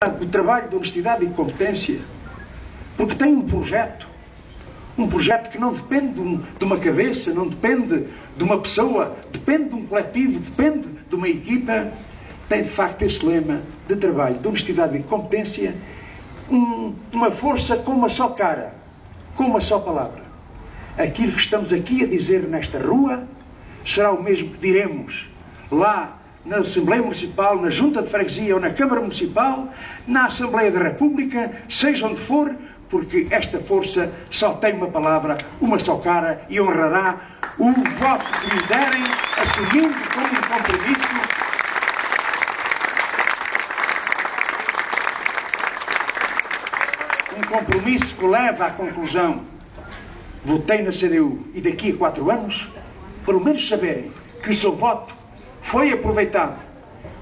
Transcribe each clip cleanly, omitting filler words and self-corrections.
o trabalho de honestidade e competência, porque tem um projeto que não depende de uma cabeça, não depende de uma pessoa, depende de um coletivo, depende de uma equipa, tem de facto esse lema de trabalho, de honestidade e competência, uma força com uma só cara, com uma só palavra. Aquilo que estamos aqui a dizer nesta rua será o mesmo que diremos lá na Assembleia Municipal, na Junta de Freguesia ou na Câmara Municipal, na Assembleia da República, seja onde for, porque esta força só tem uma palavra, uma só cara e honrará o voto que lhe derem, assumindo como um compromisso que leva à conclusão: votei na CDU e daqui a 4 anos, pelo menos saberem que o seu voto foi aproveitado,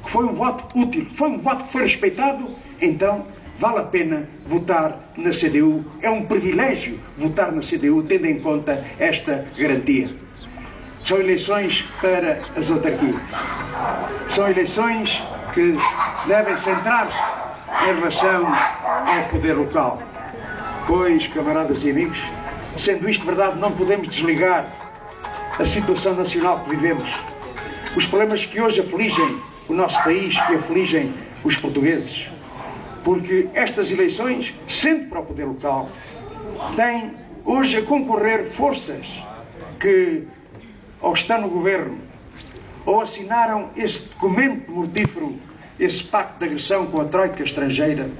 que foi um voto útil, que foi um voto que foi respeitado, então vale a pena votar na CDU. É um privilégio votar na CDU, tendo em conta esta garantia. São eleições para as autarquias. São eleições que devem centrar-se em relação ao poder local. Pois, camaradas e amigos, sendo isto verdade, não podemos desligar a situação nacional que vivemos. Os problemas que hoje afligem o nosso país e afligem os portugueses. Porque estas eleições, sendo para o poder local, têm hoje a concorrer forças que ou estão no governo ou assinaram esse documento mortífero, esse pacto de agressão com a troika estrangeira,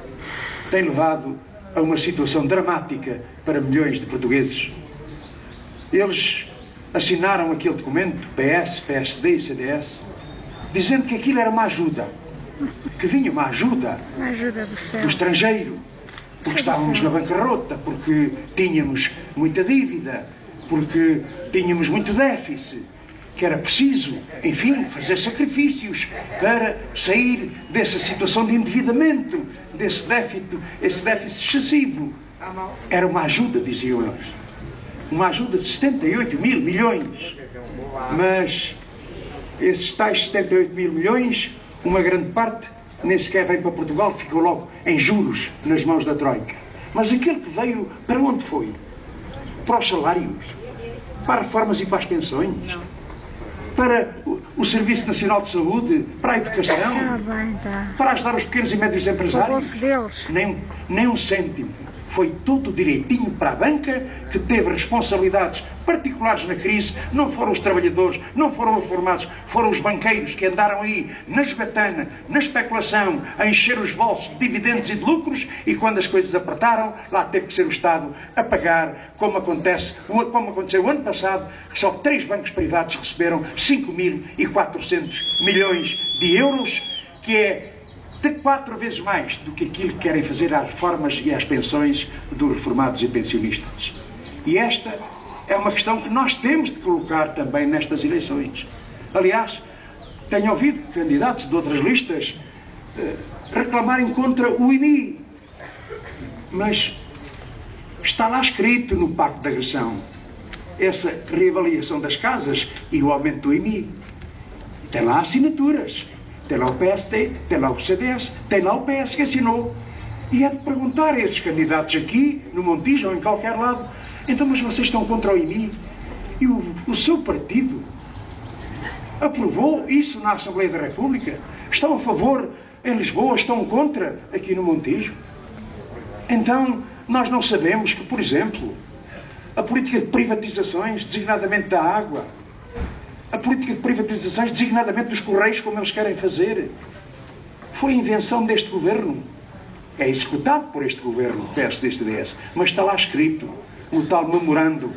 tem levado a uma situação dramática para milhões de portugueses. Eles assinaram aquele documento, PS, PSD e CDS, dizendo que aquilo era uma ajuda, que vinha uma ajuda do estrangeiro, porque estávamos na bancarrota, porque tínhamos muita dívida, porque tínhamos muito déficit, que era preciso, enfim, fazer sacrifícios para sair dessa situação de endividamento, esse déficit excessivo. Era uma ajuda, diziam eles. Uma ajuda de 78 mil milhões. Mas esses tais 78 mil milhões, uma grande parte nem sequer veio para Portugal, ficou logo em juros nas mãos da Troika. Mas aquilo que veio, para onde foi? Para os salários, para as reformas e para as pensões, para o Serviço Nacional de Saúde, para a educação, para ajudar os pequenos e médios empresários. Nem um cêntimo. Foi tudo direitinho para a banca, que teve responsabilidades particulares na crise. Não foram os trabalhadores, não foram os reformados, foram os banqueiros que andaram aí na jogatana, na especulação, a encher os bolsos de dividendos e de lucros, e quando as coisas apertaram, lá teve que ser o Estado a pagar, como aconteceu o ano passado, que só 3 bancos privados receberam 5.400 milhões de euros, que é de 4 vezes mais do que aquilo que querem fazer às reformas e às pensões dos reformados e pensionistas. E esta é uma questão que nós temos de colocar também nestas eleições. Aliás, tenho ouvido candidatos de outras listas reclamarem contra o IMI. Mas está lá escrito no Pacto de Agressão essa reavaliação das casas e o aumento do IMI. Tem lá assinaturas. Tem lá o PSD, tem lá o CDS, tem lá o PS que assinou. E é de perguntar a esses candidatos aqui, no Montijo ou em qualquer lado: então, mas vocês estão contra o IMI? E o seu partido aprovou isso na Assembleia da República? Estão a favor em Lisboa, estão contra aqui no Montijo? Então, nós não sabemos que, por exemplo, a política de privatizações, designadamente da água, a política de privatizações, designadamente dos Correios, como eles querem fazer, foi invenção deste governo. É executado por este governo, PSD-CDS, mas está lá escrito no tal memorando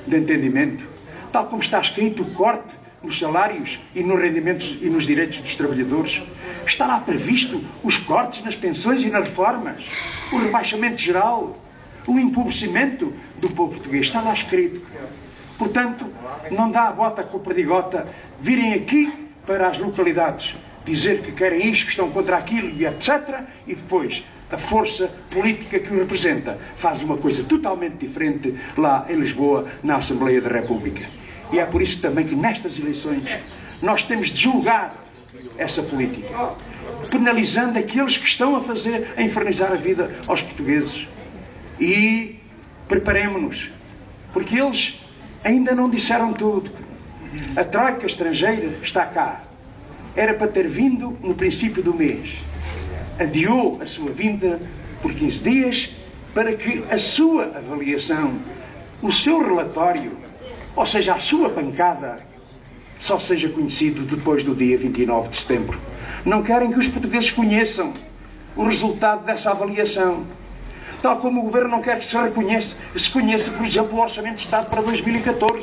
de entendimento, tal como está escrito o corte nos salários e nos rendimentos e nos direitos dos trabalhadores. Está lá previsto os cortes nas pensões e nas reformas, o rebaixamento geral, o empobrecimento do povo português. Está lá escrito. Portanto, não dá a bota com a perdigota virem aqui para as localidades dizer que querem isto, que estão contra aquilo e etc. E depois a força política que o representa faz uma coisa totalmente diferente lá em Lisboa, na Assembleia da República. E é por isso também que nestas eleições nós temos de julgar essa política. penalizando aqueles que estão a infernizar a vida aos portugueses. E preparemo-nos, porque eles ainda não disseram tudo. A troika estrangeira está cá. Era para ter vindo no princípio do mês. Adiou a sua vinda por 15 dias para que a sua avaliação, o seu relatório, ou seja, a sua bancada, só seja conhecido depois do dia 29 de setembro. Não querem que os portugueses conheçam o resultado dessa avaliação. Tal como o Governo não quer que se conheça, por exemplo, o Orçamento de Estado para 2014.